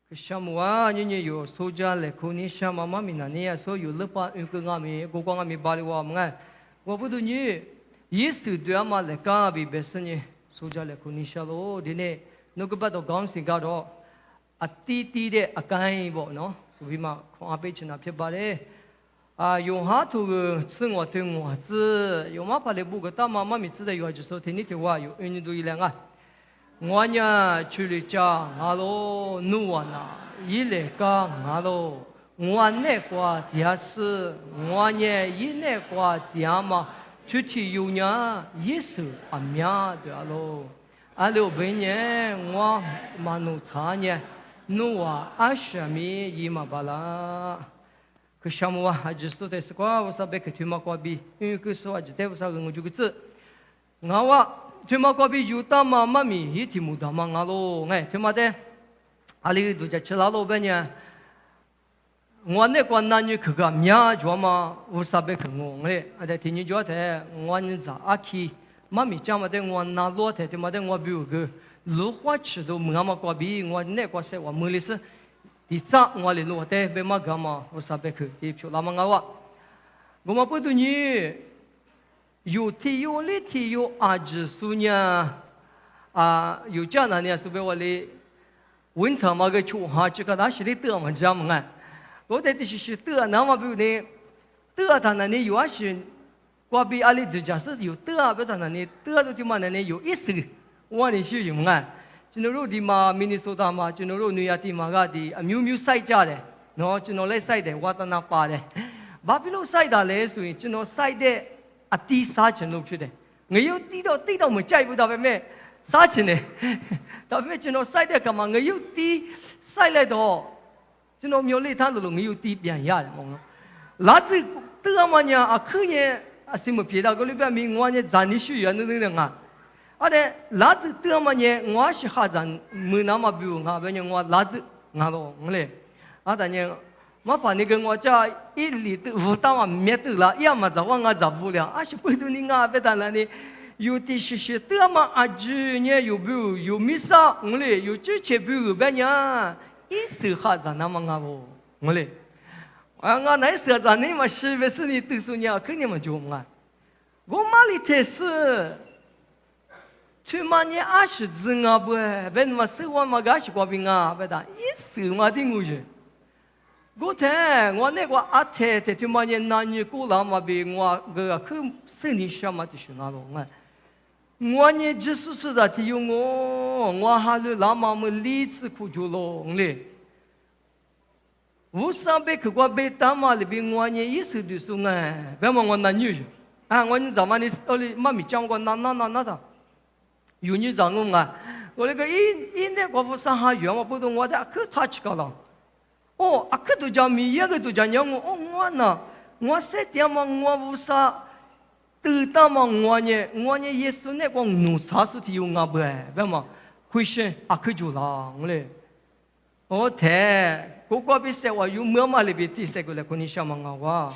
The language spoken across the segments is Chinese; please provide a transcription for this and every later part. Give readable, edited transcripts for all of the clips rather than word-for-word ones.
그 샤무와 니니요 소자레 코니 샤마마미나니야 소유 르파 응강아미 고광아미 발리와 멍아 고부두니 예수 되야말레 까비 베스니 소자레 코니 샤로 디네 누구바도 강신가도 아띠띠데 아까이 뭐노 소비마 콩아베치나 펴바레 아 용하토 그 승와 등와 즈 용마팔레 부가 따마마미 즈다 요아지소 테니테와 요 은니도 일랭아 ngoanya chuli cha ngalo nuwana yile ka ngalo ngwane kwa dias ngoanye yine kwa diama chuchi yunya yesu amya de alo benye ngwa manu chanye nuwa ashami yima bala kushamwa ajisto tesqwa wasabe ketuma kwa bi kuso ajite wasa ngujugutsu ngawa Timakobi yuta mami hiti muda mangalo ngai timade ali duja chelalo benya ngwane kwa nanyu kga mya joma usabe kngo ngai ade tini jote ngwan za aki mami chamade ngwan na lo te timade ngwa biu ge lu hwa chido ngama kwa bi ngwa ne kwa se wa mulis di za ngwa le lo te be ma gama usabe ke ti pyo la mangawa goma podu ni有体有力体有阿支苏呢有这样呢，是被我的文昌嘛个秋哈，这个那是的得嘛，知道吗？我的是得，那么比如呢，得他那里有啊是，我比阿里的家是有得，比他那里得的地方那里有意思，我的是什么啊？就那罗地嘛，明尼苏达嘛，就那罗纽约地嘛个的，苗晒家的，喏，就那来晒的，我到那巴的，巴比罗晒的嘞，所以就那晒的。第三层路去的，我有地到没摘不到外面三层呢，到外面就那晒的干嘛？我有地晒来的，就那苗栗滩的路我有地变样的，那是得嘛呢？去年什么别的个里边没我呢，咱你需要那啊，的那是得嘛呢？我是哈咱没那么比如哈，别人我那是俺咯，我嘞，但呢。我把那个我家一里的舞蹈啊灭掉了，要么就我找不了，是不懂你啊，别当然的，有的是的嘛，呢有不有米啥，我嘞有这些不有别人，一时哈子那么我嘞，我那时候你嘛是不是你读书呢？肯定嘛就我妈里头是，去嘛你是子啊不？别嘛是我嘛个是过病啊，别当一时嘛听我去。我听我那个阿太太，就嘛年男女过了嘛比我个去生理上嘛就是那种我呢就是的提有我还是那么么理智苦就了嘞。我上辈去过被打嘛里边我呢意思就是别嘛我男女我你怎么你妈咪讲过那的，有你讲我我那个一那个不上下远我不懂我的去他去搞了。aku tu jami ya ke tu jangan ngwa na ngwa setiap ngwa busa terutama ngwanya Yesus ne kong nusa su ti yung ngabe bema Christian aku jula ngole te ko bisa wa yu mama le biti se ko le koni shama ngawa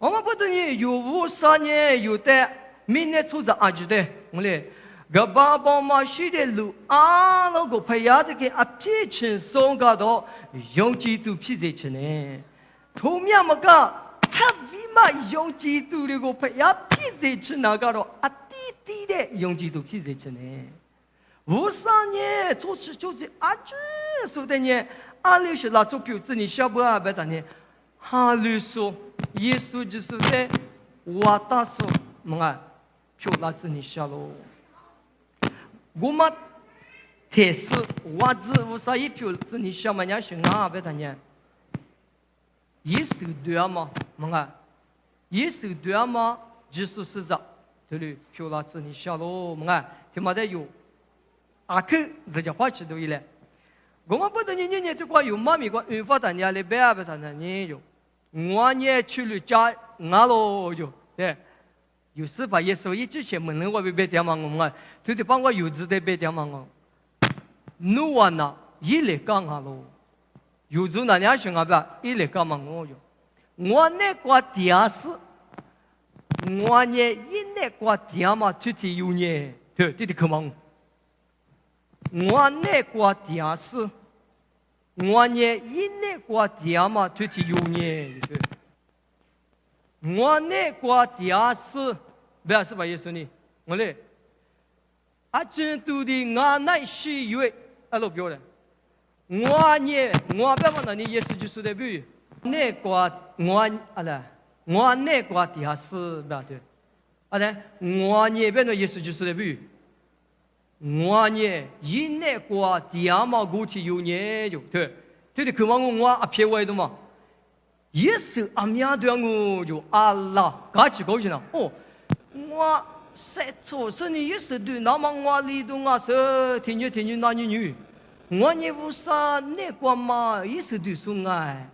oma potoni yu busa ne yu te mine tu za ajde ngole gaba ba ma shi de lu a lo ko phaya de ke apchi chin song ga do用基督批在起呢，后面么个他为嘛用基督那个培养批在起那个咯？滴的用基督批在起呢。无啥呢，做事就是这说的呢，阿里是那做表示你晓不啊？别的呢，哈里说耶稣就是在我打说么表那子你晓咯，我们。特色我只无啥一票子你小么伢是别的呢？耶稣对嘛？耶稣对嘛？就是是的，对了，票了子你小咯，听嘛的有，去这家花起都一了。我们不等你这块有妈咪个发达伢来别的呢，你有，我呢去了家咯有，对。有时把耶稣一之前门人我别点嘛对的帮我有字的别点嘛努啊那一来讲咯，有时那伢想吧，一来讲嘛我那个电视，我呢一那个电嘛出去有呢，对，这的可忙。我那个电视，我呢一年过点嘛，推提有年，我呢过点是，不要是把耶稣呢，我嘞，真多的我乃是以为，老表嘞，我呢我别问那你耶稣就是的比喻，那过我啦，我呢过点是不对，呢我呢别那耶稣就是的比喻。我呢，一年过点嘛，过去有年就对，对的，渴望我啊偏外的嘛，也是啊面对我就阿拉，嘎起高兴了哦，我晒错是你也是对，那么我里头我是天天那女，我呢无啥那个嘛，也是对送爱，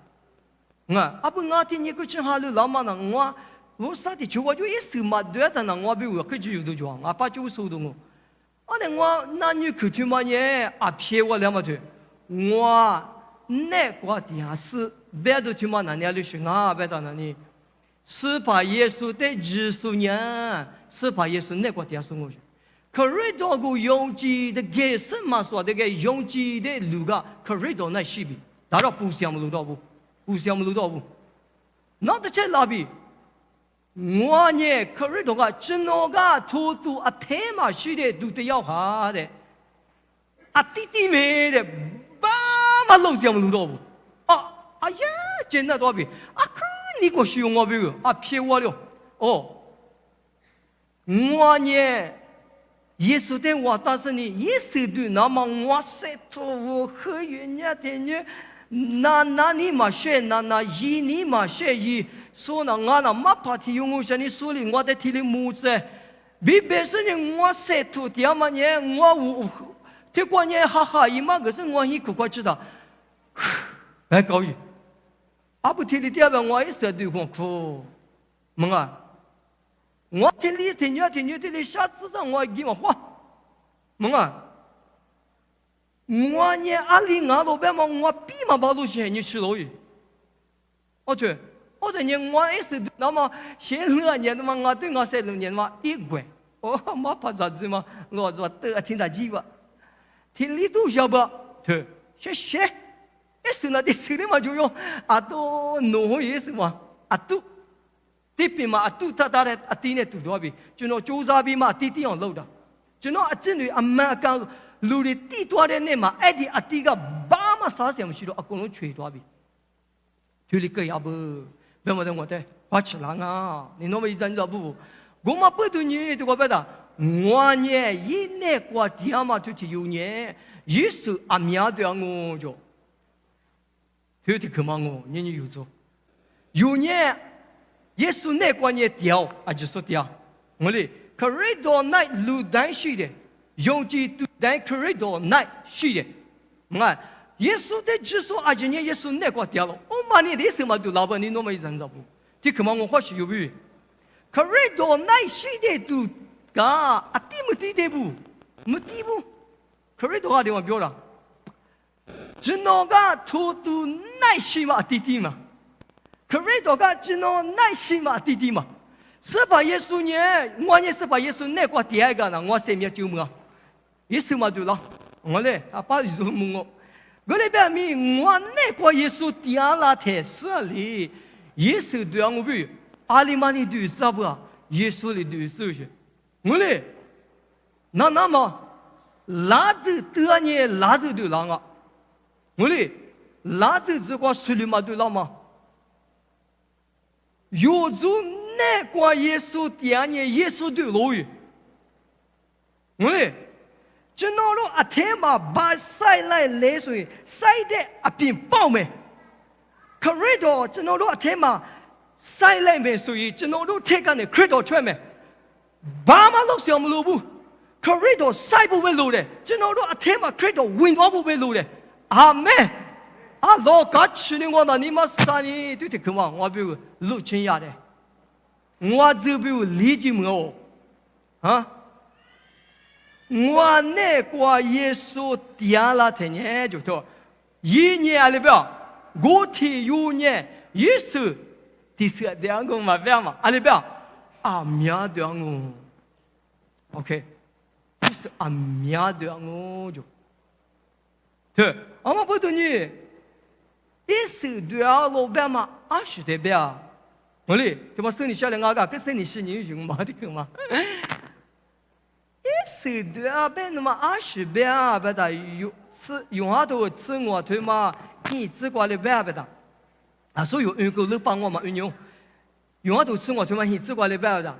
啊不我天天个正好了，那么呢我无啥的就我就也是嘛，对的呢，我比我可就有的装，啊把就收的我。我那女口听嘛呢？啊，骗我两毛钱。我那个电视别的听嘛那年的是啊，别的那里是把耶稣的指数呢，是把耶稣那个电视我去。可瑞多个拥挤的给什么说的个拥挤的路个，可瑞多那西比，当然不像路到不，不像路到不，那得在哪边？我呢，可是同个真我个图图啊，天马是的，都得要下的，啊弟弟妹的，爸妈老乡们都不，哎呀，真的多比，可你个是我比个，骗我了，我呢，耶稣的话，但是呢，耶稣的那么我是图和人家的呢，那你嘛是那一你嘛是一。说那我那马帕提用我像你说的，我在提里木子，比别是呢我晒土地嘛呢，我这关键哈哈一嘛可是我一苦快知道，哎高兴，不提里第二遍我也是对我苦，梦啊，我提里提里下次上我给我花，梦啊，我呢阿里俺老板嘛我比嘛把路线你吃了去，对。这年我也是那么先2年嘛，我对我3、6年嘛一关，没怕啥子嘛，我说得听他几吧，听里头晓不？对，谢，也是那的手里嘛就用都弄也是嘛，都，这边嘛都他的地呢都多边，就那周沙边嘛地上漏的，就那真的妈讲路的地多的呢嘛，的地个爸嘛啥时候去了公路吹多边，就那个也不。别么的我的，花起来啊！你那么一阵子不，我嘛不对你这个别的，我呢一年过点嘛就是有年，也是面对我就，就得看嘛我，你有做，有年也是那过年掉就说掉，我嘞，可瑞多那路单是的，用起都单可瑞多那是的，看。耶稣的指数而且你耶稣那个掉了，妈你的什么都老板你那么一人着不？你看嘛我或许有比，可瑞多那些的都地没地的不，没地不，可瑞多地方表了，只那个土都那些嘛地嘛，可瑞多个只那那些嘛地嘛，是把耶稣呢，我也是把耶稣那个第二个呢，我生命就么，耶稣嘛对了，我嘞把耶稣么我。我那边咪我那个耶稣第二拉特色里，耶稣对我比阿里玛尼对啥不？耶稣的对啥些？我嘞，那么拉子得呢？拉子对啷个？我嘞，拉子这个水里嘛对啷嘛？有主那个耶稣第二年耶稣对老于，我嘞。就那路天嘛，把晒来泪水晒的变爆没，可瑞多就那路天嘛，晒来没水，就那路天干的可多穿没，爸妈都想不路不，可瑞多晒不会路的，就那路天嘛可多win都不会路的，阿妹，老家去的我那你妈啥呢？对的，可嘛，我比如路亲家的，我就比如理解我，我那个耶稣第二拉天年就说，一年里边，我提有年耶稣第2个嘛边嘛，里边面对我 ，OK， 就是面对我就，对，我不对你，一时对啊，老板嘛，啊是的呗。我哩，对吧？生你下来我个，可是你是你用嘛的嘛？一时对啊，别那么啊是呗，别的用下头吃我对嘛，你吃过来呗别的。啊，所以用个你帮我嘛用下头吃我对嘛，你吃过来呗的。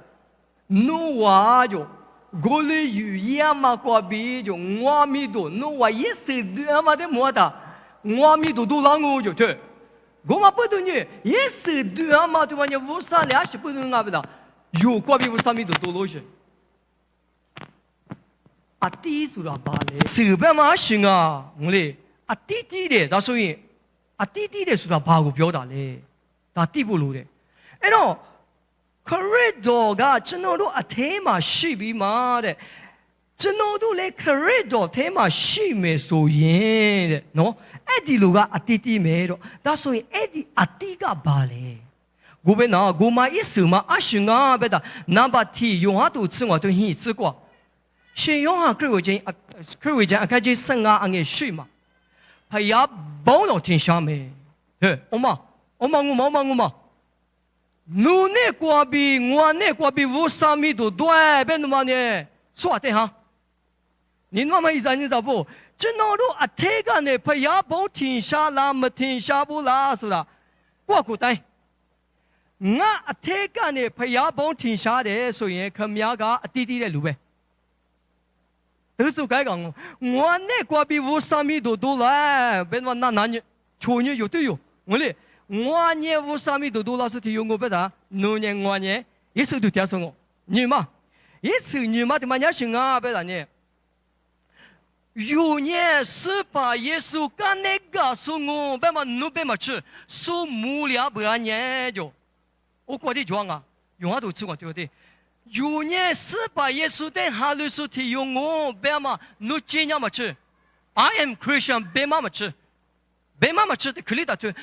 侬话就。我嘞语言嘛，过比就我咪多，侬话一时对嘛的么的，我咪多让我就对，我嘛不懂你，一时对嘛对嘛你无啥联系不能啊不的，有过比无啥咪多罗些，啊弟说了罢了，手边嘛行啊，我嘞啊弟弟的，他所以啊弟弟的说了罢个表达嘞，他弟不如的，哎喏。corridor がကျွန်တော်တို့အထဲမှာရှိပြီးမှတဲ့ကျွန်တော်တို့လည်း corridor ထဲမှာရှိမယ်ဆိုရင်တဲ့နော်အဲ့ဒီလူကအတီးတီးမယ်တော့ဒါဆိုရင်အဲ့ဒီအတီးကဘာလဲကိုပဲနော်ကိုမ一手嘛20啊别的那把题用下都吃我都很吃过先用下佢會講開始生啊安嘅水嘛係呀包到天上面對我嘛奴呢過比我呢過比無啥咪都對，別那麼呢，說的哈。你那麼意思你知道不？ကျွန်တော်တို့အထက်ကနဲ့ဖျားပေါင်းထင်ရှားလားမထင်ရှားဘူးလားဆိုတာကိုယ့်ကိုယ်တိုင်းငါအထက်ကနဲ့ဖျားပေါင်းထင်ရှားတယ်ဆိုရင်ခမည်းကအတီးတီးတဲ့လူပဲသူစု該講我呢過比無啥咪都對啦，別那麼難求你有對有，我咧。我呢无啥咪都老师提用我不哒，奴呢我呢一手都听说我，你嘛，一手你嘛的嘛也行啊，不然呢，有呢是把耶稣干那个说我，别嘛奴别嘛吃，说木了不然呢就，我过的装啊，用下都吃我对不对？有呢是把耶稣的哈律师提用我，别嘛奴今年嘛吃 ，I am Christian，别嘛吃，别嘛吃的可以的对。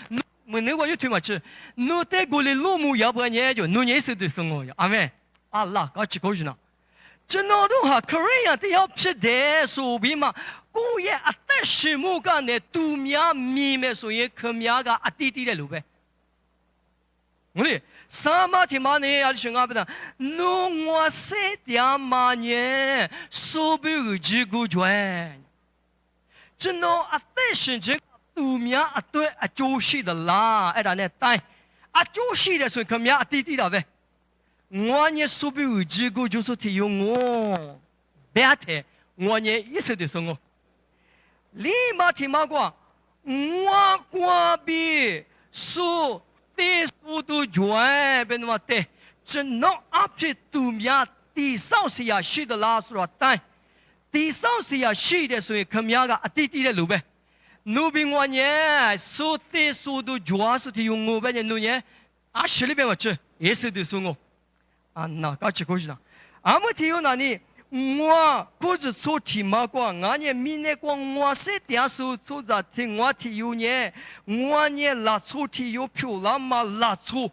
我那个有推嘛吃，侬在过来落木要不然呢就侬也是对生活呀，阿妹，阿拉搞起口去呢，这那种哈 Korea 的要吃的所以嘛，我也阿在什么个呢？度命咪咪所以可命个阿弟弟的路呗，我哩什么天嘛呢？阿里想阿不的，侬我谁点嘛呢？所不有几个转，这那阿在甚至。度命啊对啊就是的啦，哎，那但啊就是的，所以可命啊弟弟的呗。我呢所比有几个就是提用我，别的我呢意思就是我，立马听嘛讲，我过比数的速度转变那么的，真能阿去度命第三是呀是的啦，说但第三是呀是的，所以可命啊弟弟的路呗。奴比我呢，所得所都主要是提用我呗，奴呢，啊，十里边我吃，也是得送我，啊，那搞起过去了，啊，么提用哪里？我不是说提嘛光，俺呢明年光我是点数做着听我提用呢，我呢拉错提有票了嘛拉错，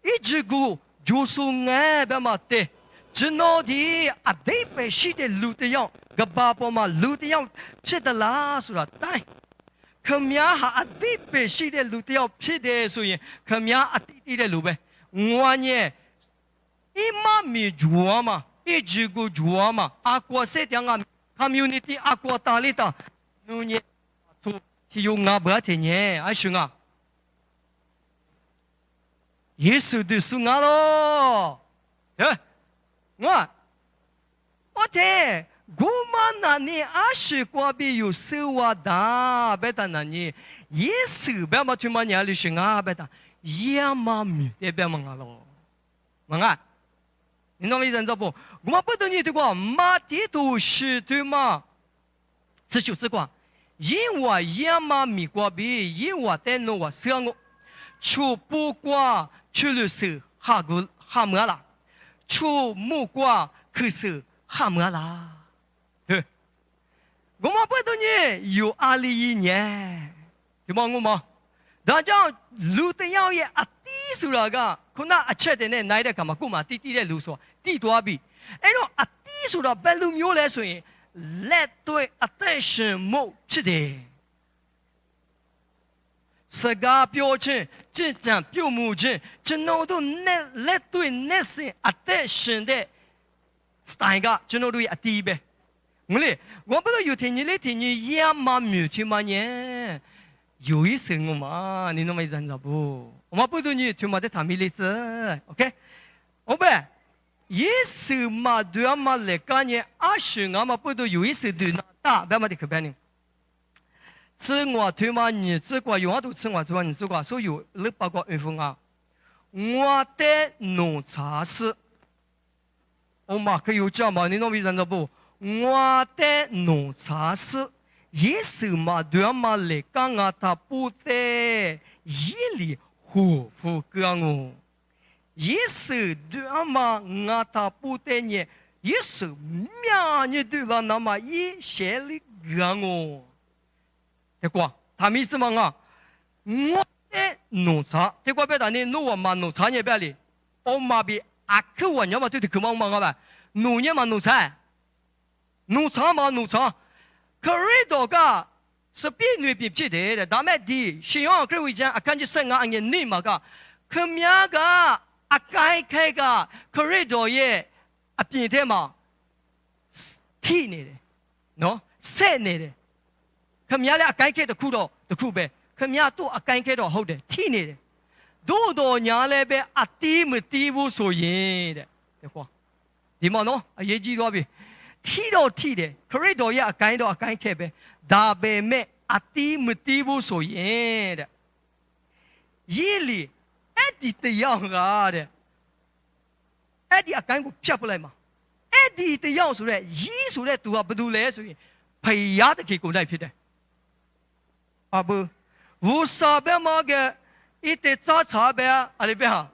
一直go就是俺别嘛的。只那的啊，对白是的路的样，个爸爸嘛路的样，是的啦，是了，对。ခမည်းဟာအတိပဲရှိတဲ့လူတယောက်ဖြစ်တယ်ဆိုရင်ခမည်းအတိတိတဲ့လူပဲငွားညဲအမမီဂျွာမအဂျီကိုဂျွာမအကွာစတဲ့ငါ community အကွာတာလီတာနူညဲသူတီယုံငါဘာတဲ့ညဲအရှင်ငါယေရှုဒုစငါလောဟဲ့ငါโอเคกูมันนั่นนี่อาศัยกว่าบิอยู่สวัสดิ์เบต้านั่นนี่เยซูเบมาทุมันยาลิชิงาเบต้าเยี่ยมมีเดเบมังกาโลมังกา你懂我意思不？我们不懂你的话，马蹄都是对吗？这就是话，因为耶妈咪过比，因为在那我生我，出不过去了是哈个哈么啦，出木过可是哈么啦。我们不懂你有阿里一年，对吗？我们，大家路的要也啊低数了个，可那啊确定呢，哪一个干嘛？我们低的路数，低多比，哎喏啊低数了，白路苗来说，来对啊但是冇吃的， စကားပြောခြင်းကြင်ကြံပြုမှုခြင်းကျွန်တော်တို့နဲ့လက်တွေ့နဲ့စဉ်အသက်ရှင်တဲ့ style ကကျွန်တော်တို့ရဲ့အတီးပဲငလေ我不知道有天你来天你也蛮妙去嘛呢有一生嘛你那么认得不我们不懂你去嘛在谈米例子 OK 我呗耶稣嘛对嘛来干呢阿是我们不懂有一生对那大别嘛的可别呢自我对嘛你自我有啊都自我对嘛你自我所有六八个运风啊我的农茶是我嘛可有讲嘛你那么认得不我的农茶是耶稣嘛对嘛来干啊他不得耶里护肤干哦耶稣对嘛啊他不得呢耶稣面你对吧那么一些里干哦这个他们是嘛啊我的农茶这个别的呢农嘛农茶呢别里我嘛比阿克我呢嘛对的可忙啊吧农呢嘛农茶农场嘛农场，可是多个是别女别接的，咱们的信仰各位讲，看起生啊，人你嘛个，可名个啊开个，可是多耶啊变的嘛，天呢的，喏，生呢的，可名嘞啊开的苦多的苦呗，可名都啊开的好的，天呢的，多年嘞呗啊地么地无所言的，对不？你嘛喏，啊也知道呗。提的，可是多也干开呗，大白咩阿地没地无所言的，夜里哎地的样啊的，哎地阿干过撇不来嘛，哎地的样出来，一出来都啊不都来所以，培养的给过来撇的，啊不，无啥别嘛个，一得早茶呗，阿里边哈。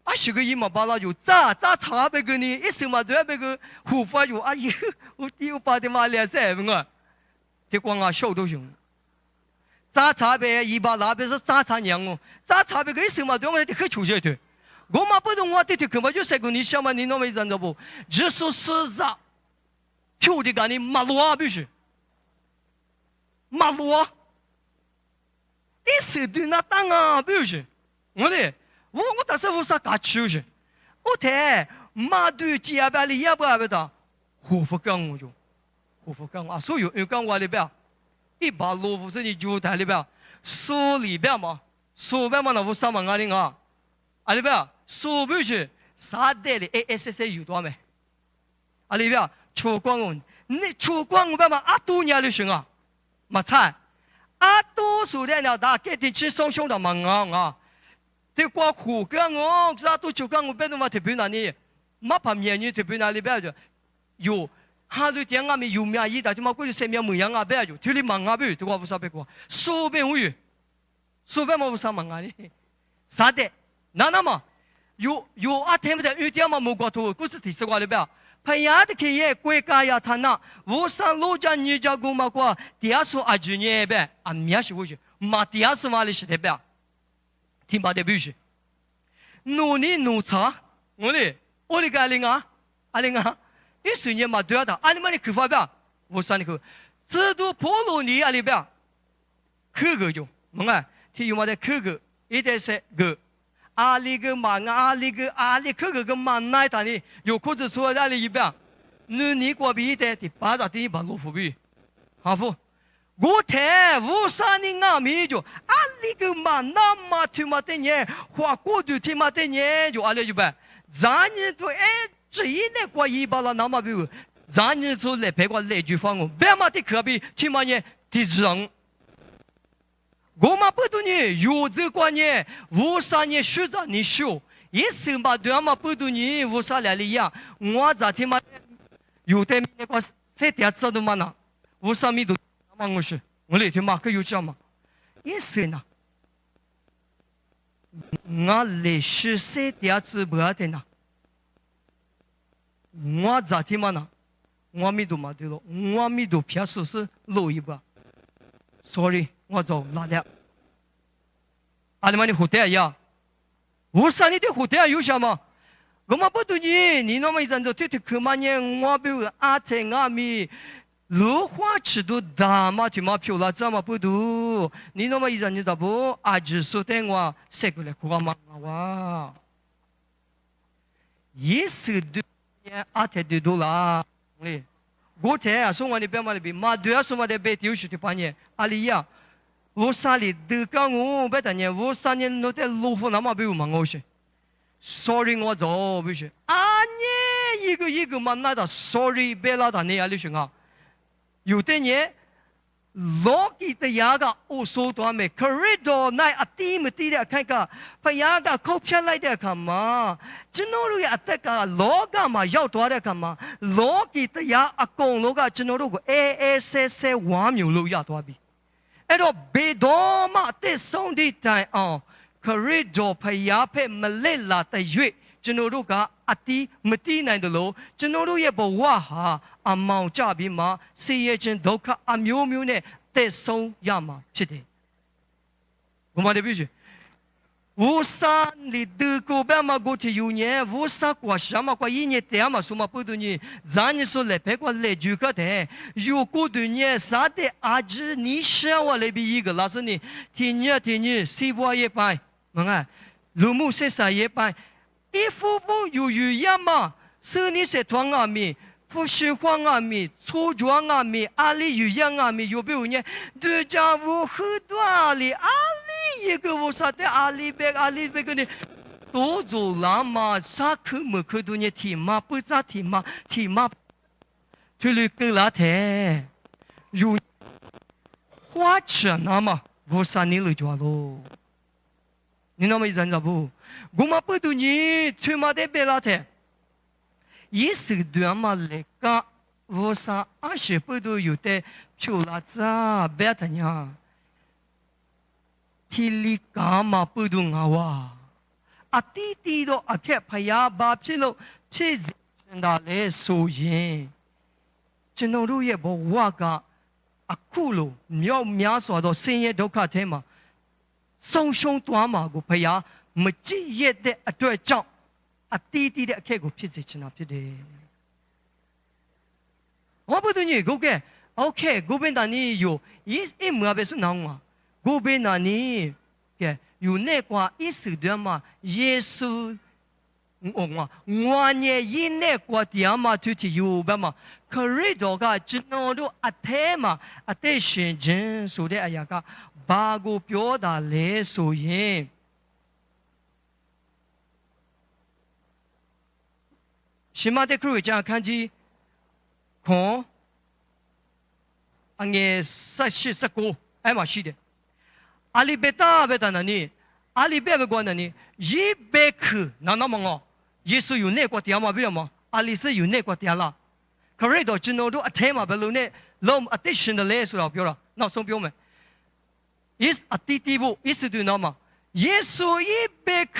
啊，是个伊嘛巴拉有炸茶别个呢，一时嘛对别个护发有哎呀，我丢把的嘛脸色我，这光啊笑都行。炸茶别一把那边是炸茶娘哦，炸茶别个一时嘛对我得可出去的，我嘛不懂我得可嘛就是个你想嘛你那么认得不？只是实在，票的干你马路啊必须，马路啊，一时对那当啊必须，我的。我但是我啥搞出去？我睇马对街边里也不的，护肤干我就，护肤干啊，所有人干我里边，一把罗浮是你酒台里边，手里边嘛，手边嘛那副啥嘛阿里啊，阿里边手不是啥的哩 ASS 有多没？阿里边出光我，你出光我边嘛阿多年里行啊，嘛菜，阿多数的呢大给点吃双胸的嘛啊。这瓜苦干哦，这都就干我别弄嘛特别难呢，嘛怕面你特别难里边就有，哈都点啊咪有面意的，就嘛过去生面模样啊边就，听你忙啊边，这瓜无啥别个，手边无语，手边嘛无啥忙啊呢，啥的，那嘛有啊听不得，有点嘛没过头，故事提示瓜里边，朋友的企业国家呀他那，无上路家你家公嘛瓜，第二说阿舅呢边，啊面是无语，嘛第二说嘛里是的边。听把的必须，努力努茶，我的个阿玲啊，一瞬间嘛对啊的，阿里嘛你去发表，我说你去，这都破路你阿里边，去个就，mon啊，听有嘛的去个，一定是个，阿里个嘛阿里去个嘛奈他呢，有裤子说阿里一边，你过比的把这第一把路服比，好不？我睇无啥人阿咪就阿里个嘛那么听嘛的呢，花过度听嘛的呢就阿里就呗，咱人都这一年过一把了那么比，咱人就来别个来句方哦，别嘛的可比听嘛呢的人，我嘛不懂呢，有这个呢，无啥呢学着你修，一时嘛对嘛不懂呢，无啥来哩呀，我咋听嘛有的那个谁点子都嘛呢，无啥咪都。我是我那天马克有讲嘛，也是呢。我历史谁点子不要的呢？我咋天嘛呢？我咪都嘛对了，我咪都偏说是漏一把。Sorry， 我走哪了？阿里嘛你后台呀？我啥你的后台有啥嘛？我嘛不懂你那么一阵子对对去嘛呢？我比如阿天阿咪。如花尺度大嘛，提嘛漂亮，怎么不读？你那么一人你咋不？阿只说电话，谁过来哭嘛哇？也是对，阿特对多啦，嘞。我睇啊，送我哋边嘛里边，嘛对啊，送我哋边丢出去半夜，阿里呀，我啥里得讲我别等年，我3年那点路夫那么别我忙我去，sorry 我走不是，啊你一个嘛那的 sorry 别拉的你阿里去啊，有的年。罗基的牙个乌苏多没 ，corridor 那阿蒂么蒂的看个，把牙个抠下来的看嘛，只能路亚得个罗个嘛要多的看嘛，罗基的牙阿公罗个只能路个 ASS 1秒路亚多比，哎罗别多嘛得送的在哦 ，corridor 把牙配没来啦的月。ကျွန်တော်တို့ကအတီးမတီးနိုင်တယ်လို့ကျွန်တော်တို့ရဲ့ဘဝဟာအမောင်ကြပြီးမှဆင်းရဲခြင်းဒုက္ခအမျိုးမျိုးနဲ့သက်ဆုံးရမှာဖြစ်တယ်။ဘုမတွေပြည့်ဝစာလီဒကိုဘမကိုချယူညေဝစာကွာရှာမကွာယင်းရဲ့တဲမှာဆိုမပုဒ်ညဇာညဆိုလေဖဲကွာလေဂျူကတဲ့ယူကိုဒညေစားတဲ့အာဂျနီရှာဝလေဘီကလာစနေတင်ညစီဘွားရဲ့ပိုင်းမငါလူမှုဆက်ဆံရေးပိုင်း一副不有呀嘛，是你是团阿米，不喜欢阿米，错转阿米，阿里有样阿米，有没有呢？对家务很多阿里，阿里一个我啥的阿里别个呢，多做啦嘛，啥科目科多呢？题嘛不咋题嘛，就那个啦的，有花钱那嘛，我啥你来做咯？你那么一人咋不？我们不读你，去嘛得别拉的。也是对嘛来讲，我啥20不读有的就拉咋别的呀？提里干嘛不读啊哇？啊弟都啊开拍呀把皮喽，皮子那来收银，真弄路也不哇个啊苦喽，秒说到深夜都看天嘛，双双短嘛个拍呀。မကြည့်ရတဲ့အတွက်ကြောင့်အတီးတီးတဲ့အခက်ကိုဖြစ်စေချင်တာဖြစ်တယ်။ဘာလို့ညကိုကဲ okay ကိုဘင်းတန်နီယို is အမဘယ်စနောင်းမှာကိုဘင်းတန်နီကဲယူနေကွာ is တွေမှာယေရှုငွာညေရင်းနေကွာတရားမှာသူချီယူဘက်မှာခရစ်တော်ကကျွန်တော်တို့အထဲမှာအသက်ရှင်ခြင်းဆိုတဲ့အရာကဘာကိုပြောတာလဲဆိုရင်ရှင်မတဲ့ခရစ်ကျမ်းအခန်းကြီးခွန်အငယ်18-19အဲ့မှာရှိတယ်အာလီဘေတာဘေတာနာနီအာလီဘေဘကွာနာနီယေဘေခနာနမငောယေဆုယူနေကွာတရားမှာပြရမှာအာလီစယူနေကွာတရားလားခရစ်တော်ကျွန်တော်တို့အထဲမှာဘယ်လိုနဲ့လုံးအသက်ရှင်တယ်လဲဆိုတော့ပြောတာနောက်ဆုံးပြောမယ် is အတီးတီးဖို့ is တူနာမှာယေဆုယေဘေခ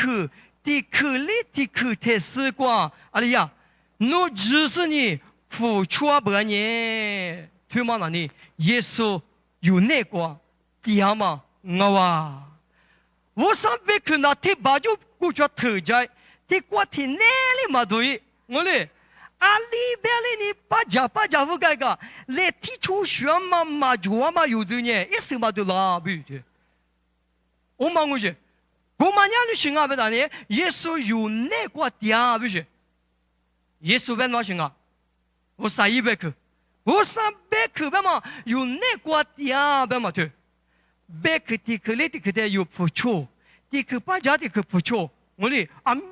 တီခလီတီခတဲ့စကွာအလီယာ我只是你付出不呢？对吗？那你耶稣有那个点吗？我哇，我上边看那天把就过去头在，天过天哪里嘛对，我嘞，阿里边嘞你把家不该个，来提出选嘛就嘛有这呢，一时嘛就拉不对。我忙过去，我们家里新阿伯大呢，耶稣有那个点不是？耶稣ben哪行啊？我啥一百克，我啥百克ben嘛？有那个点ben嘛对？百克的克嘞的克的有付出，的克把家的克付出，我哩啊咩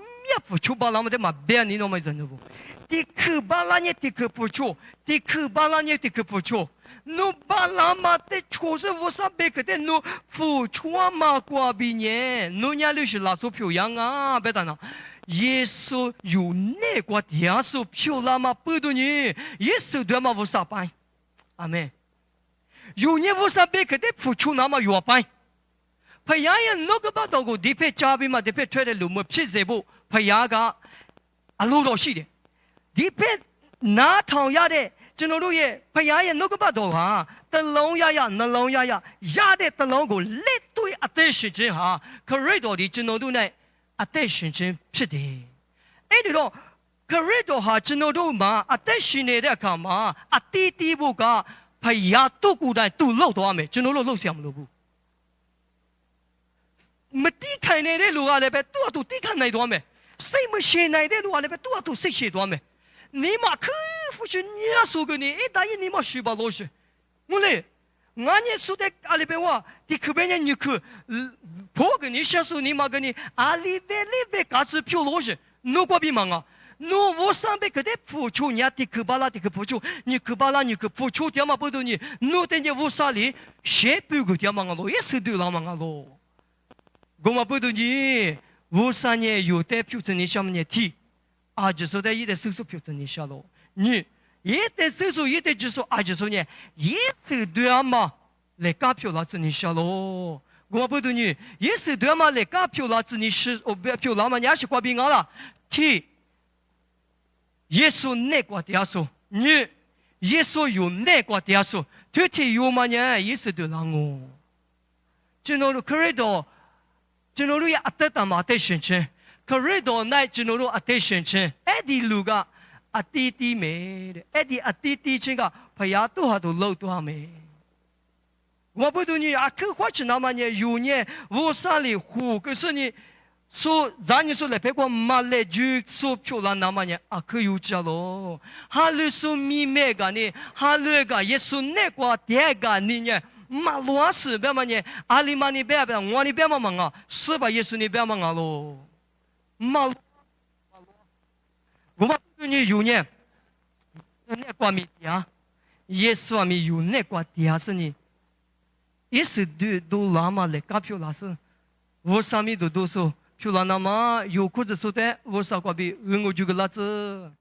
付出把那么的嘛别你那么真的不？的克把那呢的克付出，的克把那呢的克付出。no balama te chose wo sa beke te no fu chua ma kwa bi nye no nya lu shi la so pyo yang a be ta na yesu yu ne kwa dia so pyo la ma pu du ni yesu de ma wo sa pai amen yu nye wo sa beke te fu chu na ma yu pai ဖယားရဲ့နှုတ်ကပတ်တော်ကိုဒီဖက်ကြားပြီးမှဒီဖက်ထွက်တဲ့လူမဖြစ်စေဖို့ဖယားကအလိုတော်ရှိတယ်ဒီဖက်နားထောင်ရတဲ့ကျွန်တော်တို့ရဲ့ဖယားရဲ့နှုတ်ကပတ်တော်ဟာတလုံးရနှလုံးရတဲ့တလုံးကိုလက်တွေ့အသက်ရှင်ခြင်းဟာခရစ်တော်ဒီကျွန်တော်တို့နဲ့အသက်ရှင်ခြင်းဖြစ်တယ်အဲ့ဒီတော့可是的话，ကျွန်တော်တို့မှာအသက်ရှင်နေတဲ့အခါမှာအတီးတီးဖို့ကဖယားတို့ကိုယ်တိုင်သူ့လောက်သွားမယ်ကျွန်တော်တို့လှုပ်ရှားမလို့ဘူးမတိခိုင်နေတဲ့လူကလည်းပဲသူ့အတူတိခိုင်နိုင်သွားမယ်စိတ်မရှည်နိုင်တဲ့လူကလည်းပဲသူ့အတူစိတ်ရှည်သွားမယ်你嘛可不是你说个你，一答应你嘛许吧老师，我嘞，俺也说的阿里边话，你可别人你去，破个你想说你嘛个你阿里边嘎子票老师，侬过比忙啊，侬我上边个的付出，你的去巴拉的去付出，你去巴拉你去付出，点嘛不懂你，侬等你我啥里，谁不个点忙啊咯，也是对啦忙啊咯，我嘛不懂你，我啥呢有的票子你下面提。啊，就说的也得收拾票子你下喽，你也得收拾，也得就说啊，就说呢，也是对啊嘛，来搞票拉子你下喽。我不懂你，也是对啊嘛，来搞票拉子你是哦，不票拉嘛，你还是挂病啊啦。T， 耶稣那挂底下说，你耶稣有那挂底下说，对体有嘛呢，也是对啦我。就那个可是的，就那个也阿得他妈得选择。可是到那ကျွန်တော်တို့အသက်ရှင်ခြင်းအဲ့ဒီလူကအတီးတီးမယ်တဲ့အဲ့ဒီအတီးတီးခြင်းကဘုရားသူ့ဟာသူလှုပ်သွားမယ်我不懂你啊可或者那么呢有呢我啥里胡可是你说咱你说来别个马来就说出来那么呢啊可有着咯哈鲁说米咩个呢哈鲁个耶稣那个第个你呢马罗斯别么呢阿里玛尼别别我你别么忙啊是吧耶稣你别忙啊咯马，我们你有呢，那挂米呀，耶稣米有那挂底是呢，也是都拉嘛来搞票拉是，我上面都说票拉那么有裤子说的，我啥挂比我就个拉子。